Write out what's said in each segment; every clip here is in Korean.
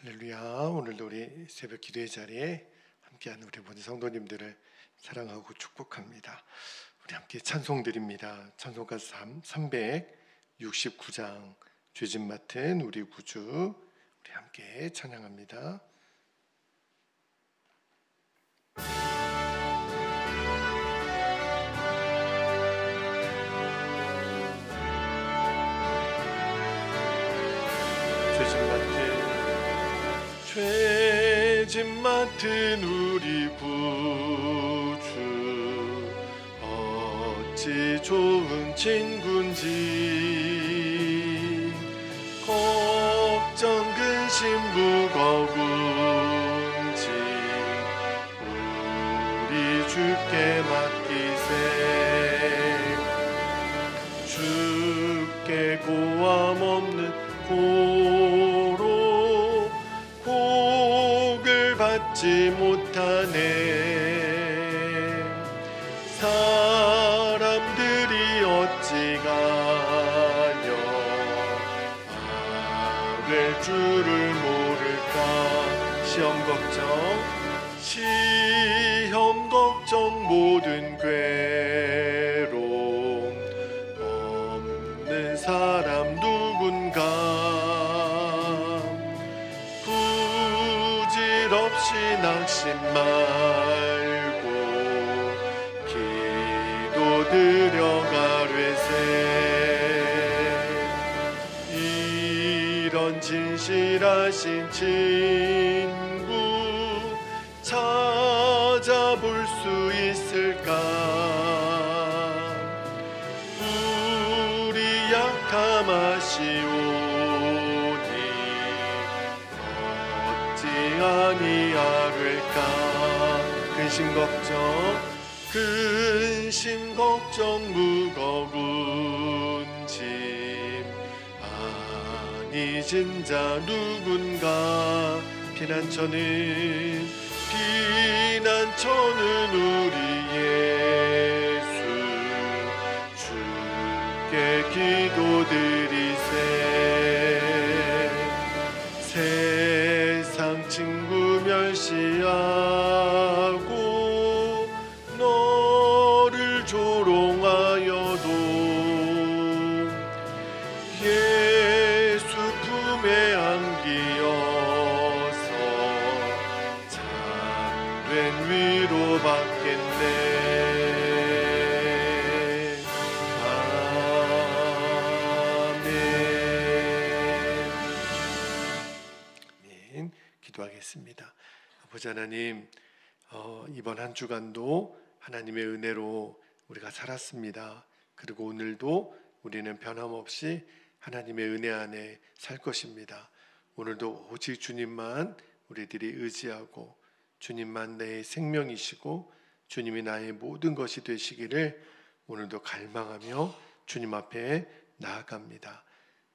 할렐루야. 오늘도 우리 새벽 기도의 자리에 함께한 우리 모든 성도님들을 사랑하고 축복합니다. 우리 함께 찬송 드립니다. 찬송가 369장 죄짓 맡은 우리 구주, 우리 함께 찬양합니다. 죄짓 맡은 우리 구주, 어찌 좋은 친구인지. 걱정 근심 무거운지 우리 주께 맡기세. 주께 고함 없는 고로 복을 받지 못하네. 사람들이 어찌가요 아랠 줄을 모를까. 시험 걱정 모든 괴로움 없는 사람 누군가. 부질없이 낙심 말고 기도드려 가뢰세. 이런 진실하신 친구 찾아볼 수 있을까. 우리 약함 아시오니 어찌 아니하릴까. 근심 걱정 무거운 짐 아니진 자 누군가. 피난처는 우리 예수 주께 기도드리세. 세상 친구 멸시하고 너를 조롱하여도 예수 품에 안기어서 참된 위로 받겠네. 아멘. 기도하겠습니다. 아버지 하나님, 이번 한 주간도 하나님의 은혜로 우리가 살았습니다. 그리고 오늘도 우리는 변함없이 하나님의 은혜 안에 살 것입니다. 오늘도 오직 주님만 우리들이 의지하고 주님만 내 생명이시고 주님이 나의 모든 것이 되시기를 오늘도 갈망하며 주님 앞에 나아갑니다.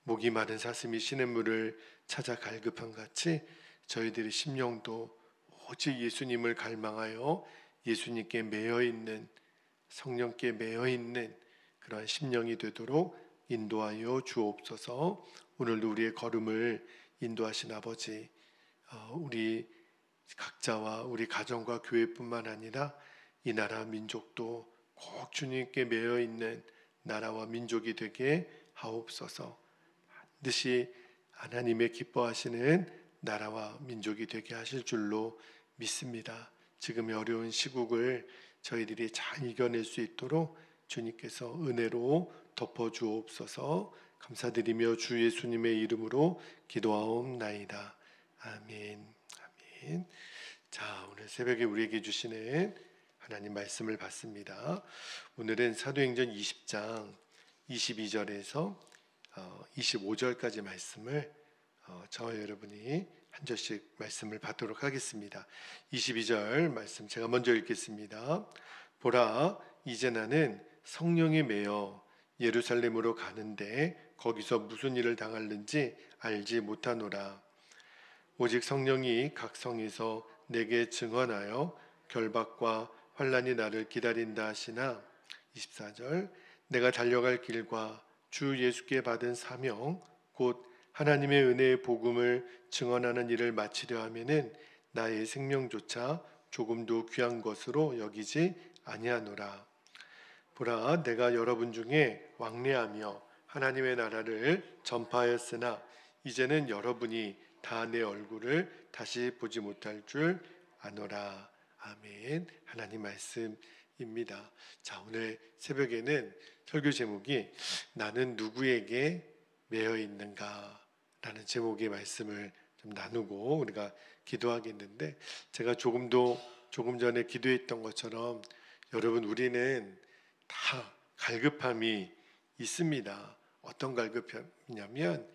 목이 마른 사슴이 시냇물을 찾아 갈급한 같이 저희들의 심령도 오직 예수님을 갈망하여 예수님께 매여있는, 성령께 매여있는 그러한 심령이 되도록 인도하여 주옵소서. 오늘도 우리의 걸음을 인도하신 아버지, 우리 각자와 우리 가정과 교회뿐만 아니라 이 나라 민족도 꼭 주님께 매여있는 나라와 민족이 되게 하옵소서. 반드시 하나님의 기뻐하시는 나라와 민족이 되게 하실 줄로 믿습니다. 지금의 어려운 시국을 저희들이 잘 이겨낼 수 있도록 주님께서 은혜로 덮어주옵소서. 감사드리며 주 예수님의 이름으로 기도하옵나이다. 아멘. 아멘. 자, 오늘 새벽에 우리에게 주시는 하나님 말씀을 받습니다. 오늘은 사도행전 20장 22절에서 25절까지 말씀을 저와 여러분이 한 절씩 말씀을 받도록 하겠습니다. 22절 말씀 제가 먼저 읽겠습니다. 보라, 이제 나는 성령에 매여 예루살렘으로 가는데 거기서 무슨 일을 당할는지 알지 못하노라. 오직 성령이 각 성에서 내게 증언하여 결박과 환난이 나를 기다린다 하시나. 24절 내가 달려갈 길과 주 예수께 받은 사명 곧 하나님의 은혜의 복음을 증언하는 일을 마치려 하면은 나의 생명조차 조금도 귀한 것으로 여기지 아니하노라. 보라, 내가 여러분 중에 왕래하며 하나님의 나라를 전파하였으나 이제는 여러분이 다 내 얼굴을 다시 보지 못할 줄 아노라. 아멘. 하나님 말씀입니다. 자, 오늘 새벽에는 설교 제목이 나는 누구에게 매여 있는가 라는 제목의 말씀을 좀 나누고 우리가 기도하겠는데, 제가 조금 전에 기도했던 것처럼 여러분, 우리는 다 갈급함이 있습니다. 어떤 갈급함이냐면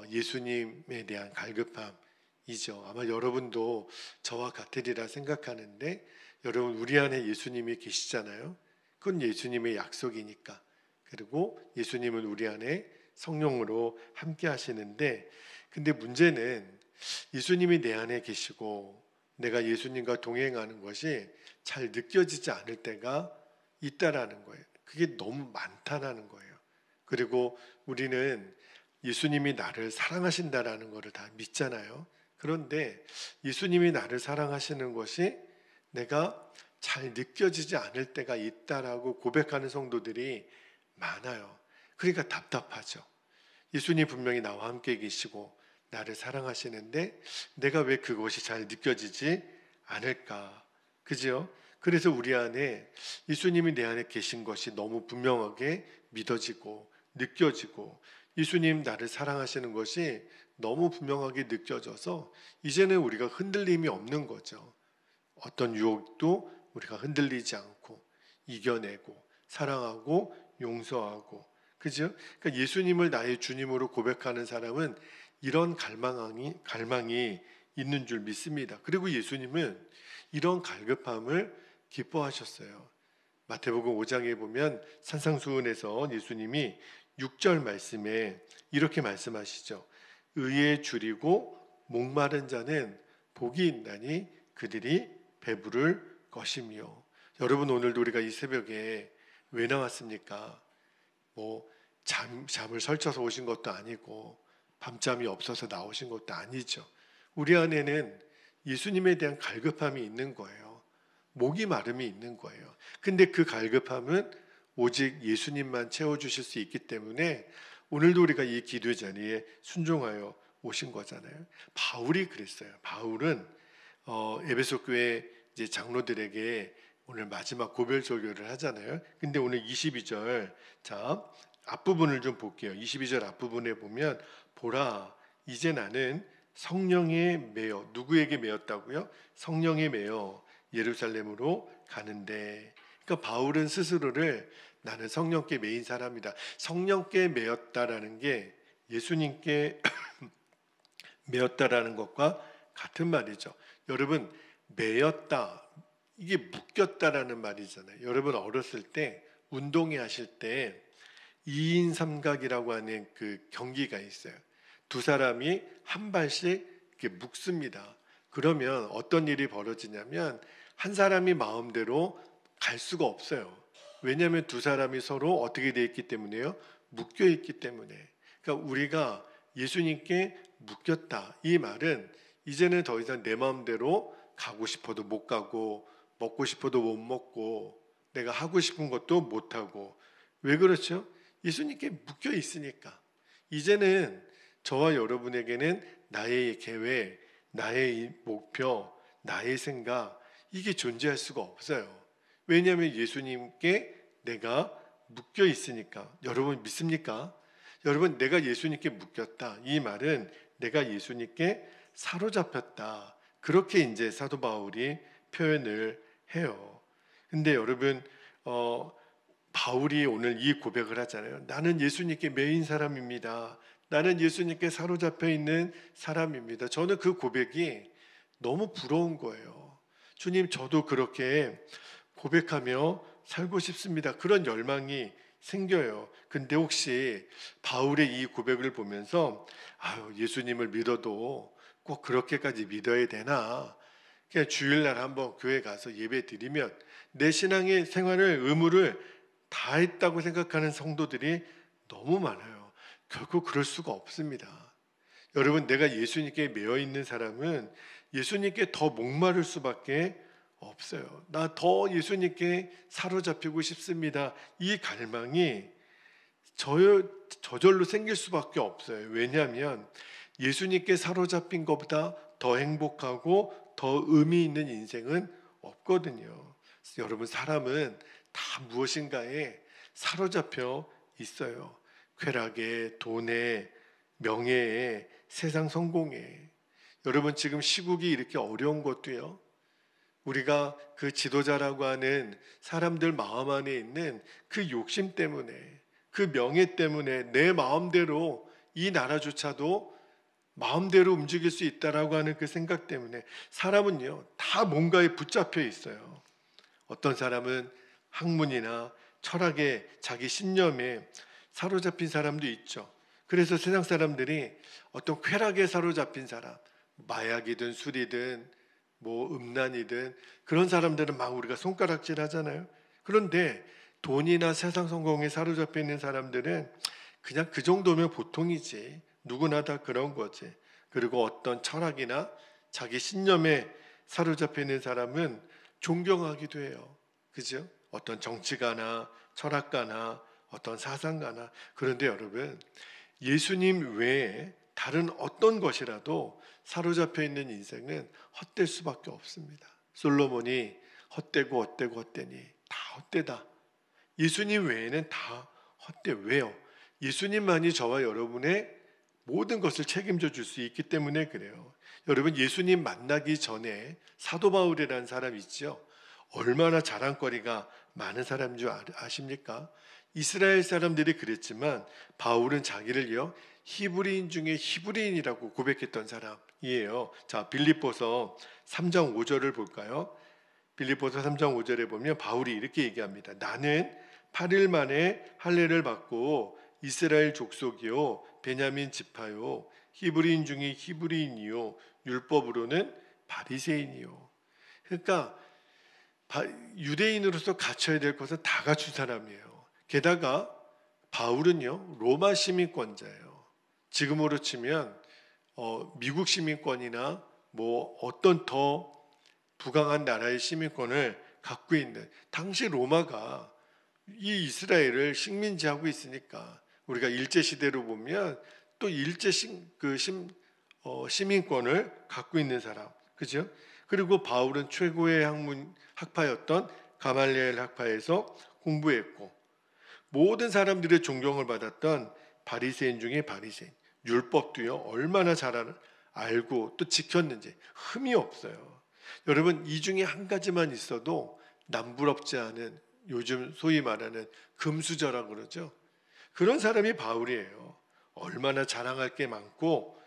예수님에 대한 갈급함이죠. 아마 여러분도 저와 같으리라 생각하는데, 여러분, 우리 안에 예수님이 계시잖아요. 그건 예수님의 약속이니까. 그리고 예수님은 우리 안에 성령으로 함께 하시는데, 근데 문제는 예수님이 내 안에 계시고 내가 예수님과 동행하는 것이 잘 느껴지지 않을 때가 있다라는 거예요. 그게 너무 많다라는 거예요. 그리고 우리는 예수님이 나를 사랑하신다라는 것을 다 믿잖아요. 그런데 예수님이 나를 사랑하시는 것이 내가 잘 느껴지지 않을 때가 있다라고 고백하는 성도들이 많아요. 그러니까 답답하죠. 예수님 분명히 나와 함께 계시고 나를 사랑하시는데 내가 왜 그것이 잘 느껴지지 않을까? 그죠? 그래서 우리 안에 예수님이 내 안에 계신 것이 너무 분명하게 믿어지고 느껴지고, 예수님 나를 사랑하시는 것이 너무 분명하게 느껴져서 이제는 우리가 흔들림이 없는 거죠. 어떤 유혹도 우리가 흔들리지 않고 이겨내고 사랑하고 용서하고, 그죠? 그러니까 예수님을 나의 주님으로 고백하는 사람은 이런 갈망이 있는 줄 믿습니다. 그리고 예수님은 이런 갈급함을 기뻐하셨어요. 마태복음 5장에 보면 산상수훈에서 예수님이 6절 말씀에 이렇게 말씀하시죠. 의에 줄이고 목마른 자는 복이 있나니 그들이 배부를 것이며. 여러분, 오늘도 우리가 이 새벽에 왜 나왔습니까? 잠을 설쳐서 오신 것도 아니고 밤잠이 없어서 나오신 것도 아니죠. 우리 안에는 예수님에 대한 갈급함이 있는 거예요. 목이 마름이 있는 거예요. 근데 그 갈급함은 오직 예수님만 채워주실 수 있기 때문에 오늘도 우리가 이 기도의 자리에 순종하여 오신 거잖아요. 바울이 그랬어요. 바울은 에베소 교회 이제 장로들에게 오늘 마지막 고별 설교를 하잖아요. 근데 오늘 22절, 자, 앞부분을 좀 볼게요. 22절 앞부분에 보면 보라, 이제 나는 성령에 매여. 누구에게 매였다고요? 성령에 매여 예루살렘으로 가는데. 그러니까 바울은 스스로를 나는 성령께 매인 사람이다. 성령께 매였다라는 게 예수님께 매였다라는 것과 같은 말이죠. 여러분, 매였다, 이게 묶였다라는 말이잖아요. 여러분, 어렸을 때 운동회 하실 때 2인 삼각이라고 하는 그 경기가 있어요. 두 사람이 한 발씩 이렇게 묶습니다. 그러면 어떤 일이 벌어지냐면 한 사람이 마음대로 갈 수가 없어요. 왜냐하면 두 사람이 서로 어떻게 되어 있기 때문에요? 묶여 있기 때문에. 그러니까 우리가 예수님께 묶였다, 이 말은 이제는 더 이상 내 마음대로 가고 싶어도 못 가고 먹고 싶어도 못 먹고 내가 하고 싶은 것도 못 하고. 왜 그렇죠? 예수님께 묶여 있으니까. 이제는 저와 여러분에게는 나의 계획, 나의 목표, 나의 생각, 이게 존재할 수가 없어요. 왜냐하면 예수님께 내가 묶여 있으니까. 여러분 믿습니까? 여러분, 내가 예수님께 묶였다, 이 말은 내가 예수님께 사로잡혔다, 그렇게 이제 사도 바울이 표현을 해요. 근데 여러분, 바울이 오늘 이 고백을 하잖아요. 나는 예수님께 매인 사람입니다. 나는 예수님께 사로잡혀 있는 사람입니다. 저는 그 고백이 너무 부러운 거예요. 주님, 저도 그렇게 고백하며 살고 싶습니다. 그런 열망이 생겨요. 근데 혹시 바울의 이 고백을 보면서 예수님을 믿어도 꼭 그렇게까지 믿어야 되나? 그냥 주일날 한번 교회 가서 예배 드리면 내 신앙의 생활을 의무를 다 했다고 생각하는 성도들이 너무 많아요. 결코 그럴 수가 없습니다. 여러분, 내가 예수님께 매여 있는 사람은 예수님께 더 목마를 수밖에 없어요. 나 더 예수님께 사로잡히고 싶습니다. 이 갈망이 저절로 생길 수밖에 없어요. 왜냐하면 예수님께 사로잡힌 것보다 더 행복하고 더 의미 있는 인생은 없거든요. 여러분, 사람은 다 무엇인가에 사로잡혀 있어요. 쾌락에, 돈에, 명예에, 세상 성공에. 여러분, 지금 시국이 이렇게 어려운 것도요, 우리가 그 지도자라고 하는 사람들 마음 안에 있는 그 욕심 때문에, 그 명예 때문에 내 마음대로 이 나라조차도 마음대로 움직일 수 있다라고 하는 그 생각 때문에 사람은요, 다 뭔가에 붙잡혀 있어요. 어떤 사람은 학문이나 철학에, 자기 신념에 사로잡힌 사람도 있죠. 그래서 세상 사람들이 어떤 쾌락에 사로잡힌 사람, 마약이든 술이든 뭐 음란이든 그런 사람들은 막 우리가 손가락질 하잖아요. 그런데 돈이나 세상 성공에 사로잡혀 있는 사람들은 그냥 그 정도면 보통이지, 누구나 다 그런 거지. 그리고 어떤 철학이나 자기 신념에 사로잡혀 있는 사람은 존경하기도 해요. 그죠? 어떤 정치가나 철학가나 어떤 사상가나. 그런데 여러분, 예수님 외에 다른 어떤 것이라도 사로잡혀 있는 인생은 헛될 수밖에 없습니다. 솔로몬이 헛되고 헛되고 헛되니 다 헛되다. 예수님 외에는 다 헛돼. 왜요? 예수님만이 저와 여러분의 모든 것을 책임져 줄 수 있기 때문에 그래요. 여러분, 예수님 만나기 전에 사도 바울이라는 사람 있죠? 얼마나 자랑거리가 많은 사람인 줄 아십니까? 이스라엘 사람들이 그랬지만 바울은 자기를요, 히브리인 중에 히브리인이라고 고백했던 사람이에요. 자, 빌립보서 3장 5절을 볼까요? 빌립보서 3장 5절에 보면 바울이 이렇게 얘기합니다. 나는 8일 만에 할례를 받고 이스라엘 족속이요 베냐민 지파요 히브리인 중에 히브리인이요 율법으로는 바리새인이요. 그러니까 유대인으로서 갖춰야 될 것은 다 갖춘 사람이에요. 게다가 바울은요, 로마 시민권자예요. 지금으로 치면 미국 시민권이나 뭐 어떤 더 부강한 나라의 시민권을 갖고 있는, 당시 로마가 이 이스라엘을 식민지하고 있으니까 우리가 일제 시대로 보면 또 일제 시민권을 갖고 있는 사람, 그죠? 그리고 바울은 최고의 학파였던 가말리엘 학파에서 공부했고 모든 사람들의 존경을 받았던 바리새인 중에 바리새인, 율법도요 얼마나 잘 알고 또 지켰는지 흠이 없어요. 여러분, 이 중에 한 가지만 있어도 남부럽지 않은, 요즘 소위 말하는 금수저라고 그러죠. 그런 사람이 바울이에요. 얼마나 자랑할 게 많고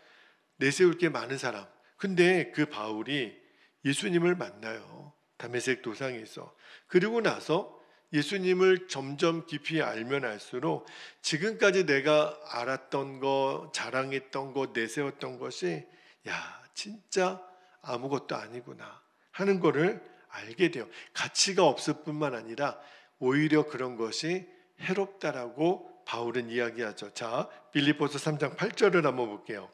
내세울 게 많은 사람. 근데 그 바울이 예수님을 만나요. 다메섹 도상에서. 그리고 나서 예수님을 점점 깊이 알면 알수록 지금까지 내가 알았던 거, 자랑했던 거, 내세웠던 것이 야, 진짜 아무것도 아니구나 하는 거를 알게 돼요. 가치가 없을 뿐만 아니라 오히려 그런 것이 해롭다라고 바울은 이야기하죠. 자, 빌립보서 3장 8절을 한번 볼게요.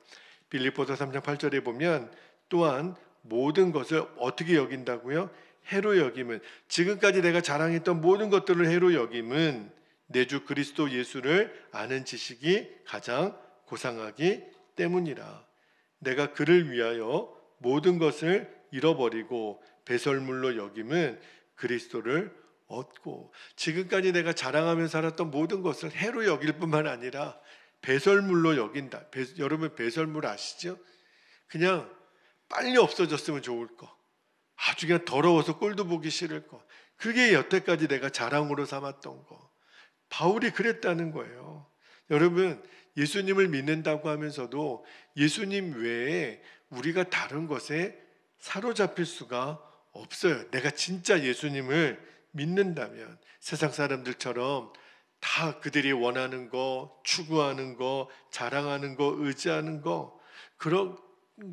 빌립보서 3장 8절에 보면 또한 모든 것을 어떻게 여긴다고요? 해로 여김은, 지금까지 내가 자랑했던 모든 것들을 해로 여김은 내 주 그리스도 예수를 아는 지식이 가장 고상하기 때문이라. 내가 그를 위하여 모든 것을 잃어버리고 배설물로 여김은 그리스도를 얻고. 지금까지 내가 자랑하며 살았던 모든 것을 해로 여길 뿐만 아니라 배설물로 여긴다. 여러분, 배설물 아시죠? 그냥 빨리 없어졌으면 좋을 거, 아주 그냥 더러워서 꼴도 보기 싫을 거, 그게 여태까지 내가 자랑으로 삼았던 거. 바울이 그랬다는 거예요. 여러분, 예수님을 믿는다고 하면서도 예수님 외에 우리가 다른 것에 사로잡힐 수가 없어요. 내가 진짜 예수님을 믿는다면 세상 사람들처럼 다 그들이 원하는 거, 추구하는 거, 자랑하는 거, 의지하는 거, 그런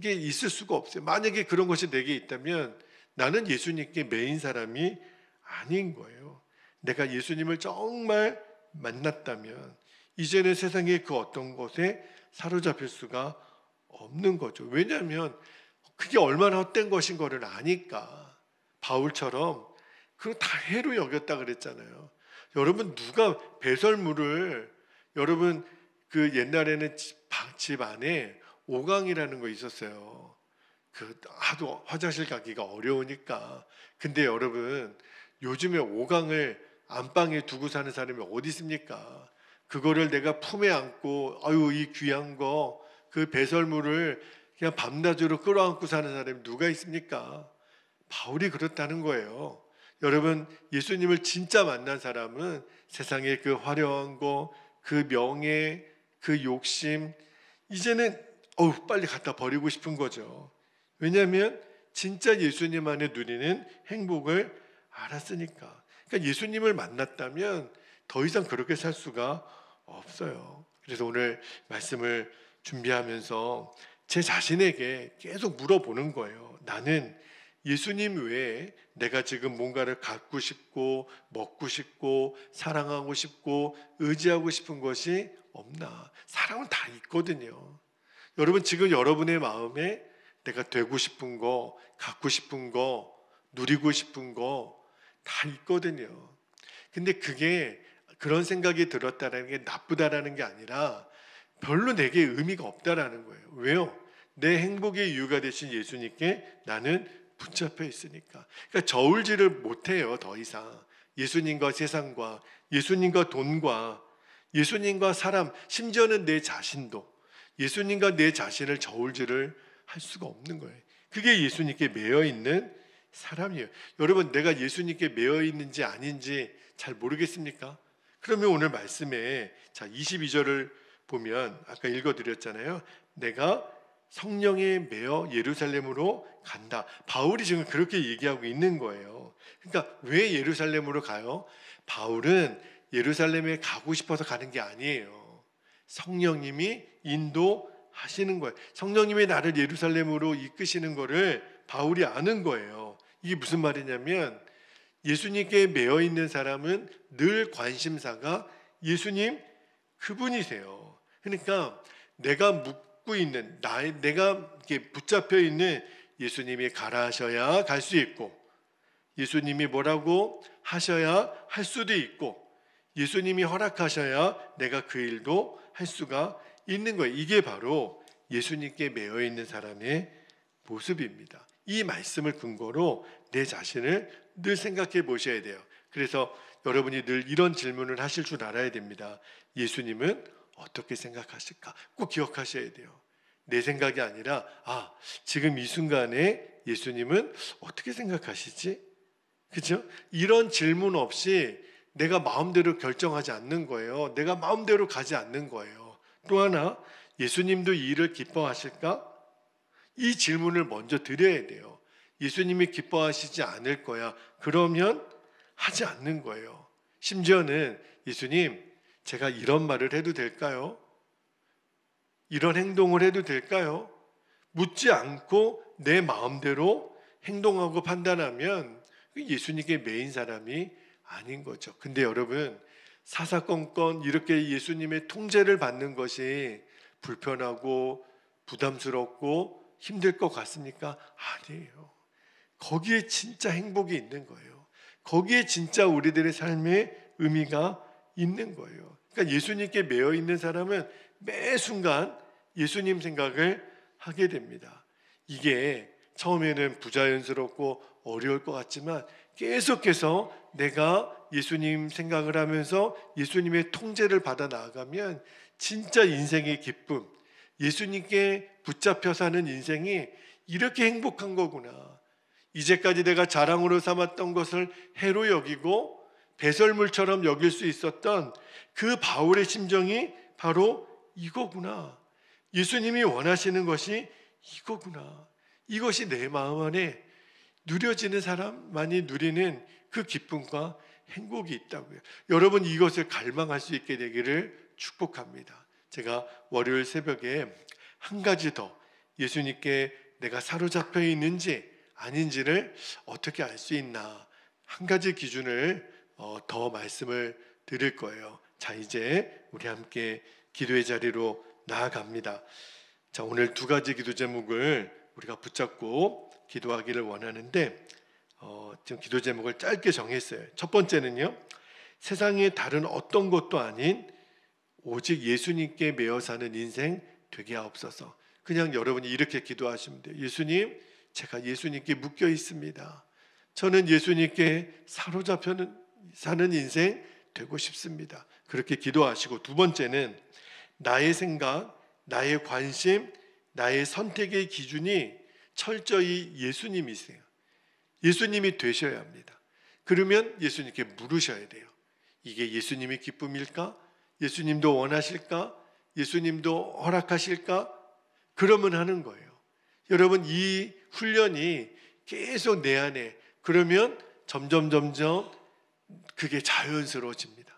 게 있을 수가 없어요. 만약에 그런 것이 내게 있다면 나는 예수님께 매인 사람이 아닌 거예요. 내가 예수님을 정말 만났다면 이제는 세상의 그 어떤 것에 사로잡힐 수가 없는 거죠. 왜냐하면 그게 얼마나 헛된 것인 거를 아니까. 바울처럼 그거 다 해로 여겼다 그랬잖아요. 여러분, 누가 배설물을, 여러분 그 옛날에는 집 안에 오강이라는 거 있었어요. 그 하도 화장실 가기가 어려우니까. 근데 여러분, 요즘에 오강을 안방에 두고 사는 사람이 어디 있습니까? 그거를 내가 품에 안고, 아유 이 귀한 거, 그 배설물을 그냥 밤낮으로 끌어안고 사는 사람이 누가 있습니까? 바울이 그렇다는 거예요. 여러분, 예수님을 진짜 만난 사람은 세상의 그 화려한 거, 그 명예, 그 욕심, 이제는 빨리 갖다 버리고 싶은 거죠. 왜냐하면 진짜 예수님 안에 누리는 행복을 알았으니까. 그러니까 예수님을 만났다면 더 이상 그렇게 살 수가 없어요. 그래서 오늘 말씀을 준비하면서 제 자신에게 계속 물어보는 거예요. 나는 예수님 외에 내가 지금 뭔가를 갖고 싶고 먹고 싶고 사랑하고 싶고 의지하고 싶은 것이 없나? 사람은 다 있거든요. 여러분, 지금 여러분의 마음에 내가 되고 싶은 거, 갖고 싶은 거, 누리고 싶은 거 다 있거든요. 근데 그게 그런 생각이 들었다는 게 나쁘다라는 게 아니라 별로 내게 의미가 없다라는 거예요. 왜요? 내 행복의 이유가 되신 예수님께 나는 붙잡혀 있으니까. 그러니까 저울질을 못해요, 더 이상. 예수님과 세상과, 예수님과 돈과, 예수님과 사람, 심지어는 내 자신도 예수님과 내 자신을 저울질을 할 수가 없는 거예요. 그게 예수님께 매여 있는 사람이에요. 여러분, 내가 예수님께 매여 있는지 아닌지 잘 모르겠습니까? 그러면 오늘 말씀에 22절을 보면 아까 읽어드렸잖아요. 내가 성령에 매여 예루살렘으로 간다. 바울이 지금 그렇게 얘기하고 있는 거예요. 그러니까 왜 예루살렘으로 가요? 바울은 예루살렘에 가고 싶어서 가는 게 아니에요. 성령님이 인도하시는 거예요. 성령님이 나를 예루살렘으로 이끄시는 거를 바울이 아는 거예요. 이게 무슨 말이냐면 예수님께 매여 있는 사람은 늘 관심사가 예수님 그분이세요. 그러니까 내가 묻고 있는, 내가 이렇게 붙잡혀 있는 예수님이 가라 하셔야 갈 수 있고, 예수님이 뭐라고 하셔야 할 수도 있고, 예수님이 허락하셔야 내가 그 일도 할 수가 있는 거예요. 이게 바로 예수님께 매여 있는 사람의 모습입니다. 이 말씀을 근거로 내 자신을 늘 생각해 보셔야 돼요. 그래서 여러분이 늘 이런 질문을 하실 줄 알아야 됩니다. 예수님은 어떻게 생각하실까? 꼭 기억하셔야 돼요. 내 생각이 아니라 지금 이 순간에 예수님은 어떻게 생각하시지? 그렇죠? 이런 질문 없이 내가 마음대로 결정하지 않는 거예요. 내가 마음대로 가지 않는 거예요. 또 하나, 예수님도 이 일을 기뻐하실까? 이 질문을 먼저 드려야 돼요. 예수님이 기뻐하시지 않을 거야. 그러면 하지 않는 거예요. 심지어는 예수님, 제가 이런 말을 해도 될까요? 이런 행동을 해도 될까요? 묻지 않고 내 마음대로 행동하고 판단하면 예수님께 매인 사람이 아닌 거죠. 근데 여러분, 사사건건 이렇게 예수님의 통제를 받는 것이 불편하고 부담스럽고 힘들 것 같습니까? 아니에요. 거기에 진짜 행복이 있는 거예요. 거기에 진짜 우리들의 삶의 의미가 있는 거예요. 그러니까 예수님께 매여 있는 사람은 매 순간 예수님 생각을 하게 됩니다. 이게 처음에는 부자연스럽고 어려울 것 같지만 계속해서 내가 예수님 생각을 하면서 예수님의 통제를 받아 나아가면 진짜 인생의 기쁨, 예수님께 붙잡혀 사는 인생이 이렇게 행복한 거구나. 이제까지 내가 자랑으로 삼았던 것을 해로 여기고 배설물처럼 여길 수 있었던 그 바울의 심정이 바로 이거구나. 예수님이 원하시는 것이 이거구나. 이것이 내 마음 안에 누려지는 사람만이 누리는 그 기쁨과 행복이 있다고요. 여러분, 이것을 갈망할 수 있게 되기를 축복합니다. 제가 월요일 새벽에 한 가지 더 예수님께 내가 사로잡혀 있는지 아닌지를 어떻게 알 수 있나, 한 가지 기준을 더 말씀을 드릴 거예요. 자, 이제 우리 함께 기도의 자리로 나아갑니다. 자, 오늘 두 가지 기도 제목을 우리가 붙잡고 기도하기를 원하는데 지금 기도 제목을 짧게 정했어요. 첫 번째는요, 세상의 다른 어떤 것도 아닌 오직 예수님께 매어 사는 인생 되게 하옵소서. 그냥 여러분이 이렇게 기도하시면 돼요. 예수님, 제가 예수님께 묶여 있습니다. 저는 예수님께 사로잡혀 사는 인생 되고 싶습니다. 그렇게 기도하시고, 두 번째는 나의 생각, 나의 관심, 나의 선택의 기준이 철저히 예수님이세요. 예수님이 되셔야 합니다. 그러면 예수님께 물으셔야 돼요. 이게 예수님의 기쁨일까? 예수님도 원하실까? 예수님도 허락하실까? 그러면 하는 거예요. 여러분, 이 훈련이 계속 내 안에, 그러면 점점 그게 자연스러워집니다.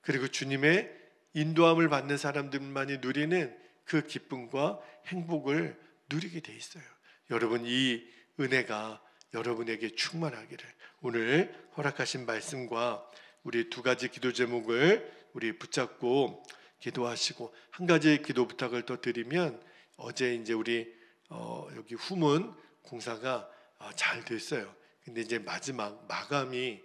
그리고 주님의 인도함을 받는 사람들만이 누리는 그 기쁨과 행복을 누리게 돼 있어요. 여러분, 이 은혜가 여러분에게 충만하기를 오늘 허락하신 말씀과 우리 두 가지 기도 제목을 우리 붙잡고 기도하시고, 한 가지 기도 부탁을 더 드리면, 어제 이제 우리 여기 후문 공사가 잘 됐어요. 근데 이제 마지막 마감이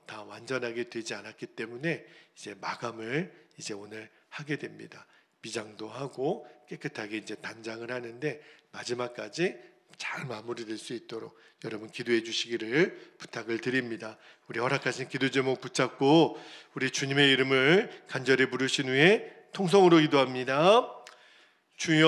다 완전하게 되지 않았기 때문에 이제 마감을 이제 오늘 하게 됩니다. 미장도 하고 깨끗하게 이제 단장을 하는데, 마지막까지 잘 마무리될 수 있도록 여러분 기도해 주시기를 부탁을 드립니다. 우리 허락하신 기도 제목 붙잡고 우리 주님의 이름을 간절히 부르신 후에 통성으로 기도합니다. 주여,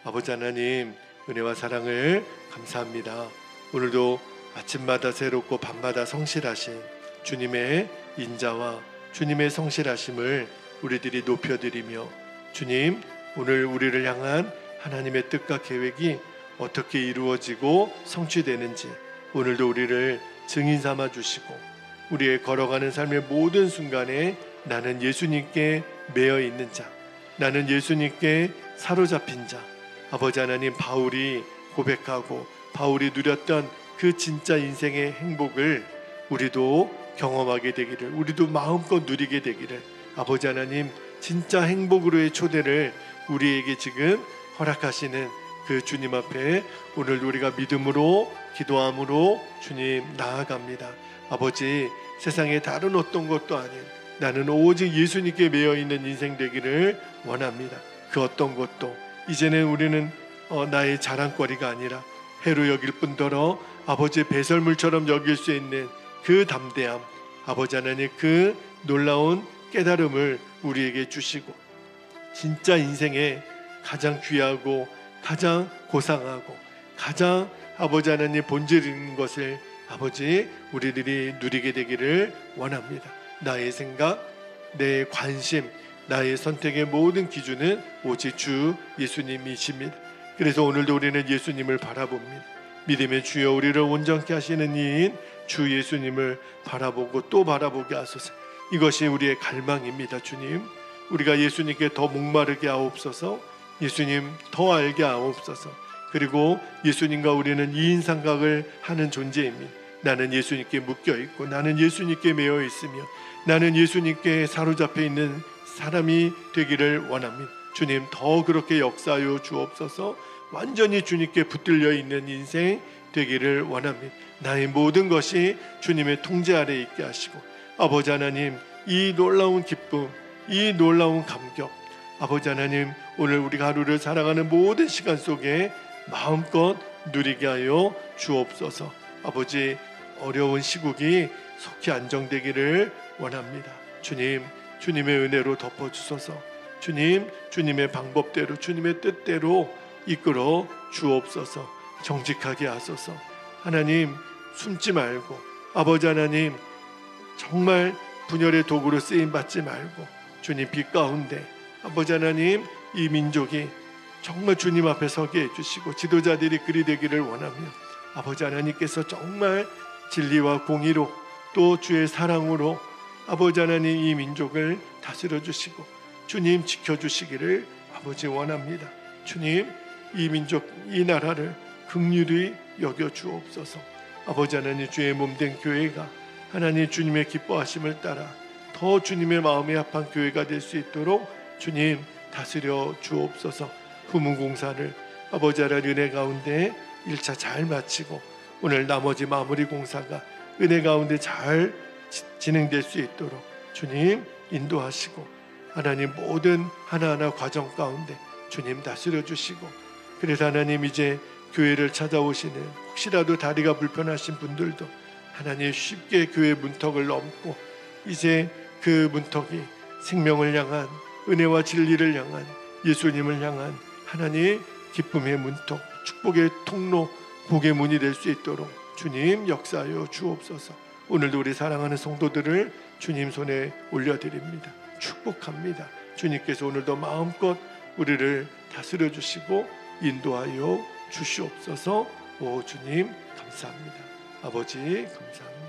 아버지 하나님, 은혜와 사랑을 감사합니다. 오늘도 아침마다 새롭고 밤마다 성실하신 주님의 인자와 주님의 성실하심을 우리들이 높여드리며, 주님, 오늘 우리를 향한 하나님의 뜻과 계획이 어떻게 이루어지고 성취되는지 오늘도 우리를 증인 삼아 주시고, 우리의 걸어가는 삶의 모든 순간에 나는 예수님께 매여 있는 자, 나는 예수님께 사로잡힌 자, 아버지 하나님, 바울이 고백하고 바울이 누렸던 그 진짜 인생의 행복을 우리도 경험하게 되기를, 우리도 마음껏 누리게 되기를, 아버지 하나님, 진짜 행복으로의 초대를 우리에게 지금 허락하시는 그 주님 앞에 오늘 우리가 믿음으로 기도함으로 주님 나아갑니다. 아버지, 세상에 다른 어떤 것도 아닌 나는 오직 예수님께 매여 있는 인생 되기를 원합니다. 그 어떤 것도 이제는 우리는 나의 자랑거리가 아니라 해로 여길 뿐더러 아버지의 배설물처럼 여길 수 있는 그 담대함, 아버지 하나님, 그 놀라운 깨달음을 우리에게 주시고, 진짜 인생에 가장 귀하고 가장 고상하고 가장 아버지 하나님 본질 있는 것을 아버지 우리들이 누리게 되기를 원합니다. 나의 생각, 내 관심, 나의 선택의 모든 기준은 오직 주 예수님이십니다. 그래서 오늘도 우리는 예수님을 바라봅니다. 믿음의 주여, 우리를 온전케 하시는 이인 주 예수님을 바라보고 또 바라보게 하소서. 이것이 우리의 갈망입니다. 주님, 우리가 예수님께 더 목마르게 하옵소서. 예수님 더 알게 하옵소서. 그리고 예수님과 우리는 이인삼각을 하는 존재입니다. 나는 예수님께 묶여있고 나는 예수님께 매여 있으며 나는 예수님께 사로잡혀 있는 사람이 되기를 원합니다. 주님, 더 그렇게 역사하여 주옵소서. 완전히 주님께 붙들려 있는 인생 되기를 원합니다. 나의 모든 것이 주님의 통제 아래 있게 하시고, 아버지 하나님, 이 놀라운 기쁨, 이 놀라운 감격, 아버지 하나님, 오늘 우리가 하루를 살아가는 모든 시간 속에 마음껏 누리게 하여 주옵소서. 아버지, 어려운 시국이 속히 안정되기를 원합니다. 주님, 주님의 은혜로 덮어주소서. 주님, 주님의 방법대로 주님의 뜻대로 이끌어 주옵소서. 정직하게 하소서. 하나님, 숨지 말고, 아버지 하나님, 정말 분열의 도구로 쓰임받지 말고, 주님 빛 가운데 아버지 하나님, 이 민족이 정말 주님 앞에 서게 해주시고 지도자들이 그리 되기를 원하며, 아버지 하나님께서 정말 진리와 공의로 또 주의 사랑으로 아버지 하나님 이 민족을 다스려 주시고 주님 지켜주시기를 아버지 원합니다. 주님, 이 민족, 이 나라를 긍휼히 여겨 주옵소서. 아버지 하나님, 주의 몸된 교회가 하나님 주님의 기뻐하심을 따라 더 주님의 마음에 합한 교회가 될 수 있도록 주님 다스려 주옵소서. 후문공사를 아버지 하나님 은혜 가운데 1차 잘 마치고 오늘 나머지 마무리 공사가 은혜 가운데 잘 진행될 수 있도록 주님 인도하시고 하나님 모든 하나하나 과정 가운데 주님 다스려 주시고, 그래서 하나님 이제 교회를 찾아오시는 혹시라도 다리가 불편하신 분들도 하나님 쉽게 교회 문턱을 넘고 이제 그 문턱이 생명을 향한, 은혜와 진리를 향한, 예수님을 향한 하나님 기쁨의 문턱, 축복의 통로, 복의 문이 될 수 있도록 주님 역사하여 주옵소서. 오늘도 우리 사랑하는 성도들을 주님 손에 올려드립니다. 축복합니다. 주님께서 오늘도 마음껏 우리를 다스려 주시고 인도하여 주시옵소서. 오 주님 감사합니다. 아버지 감사합니다.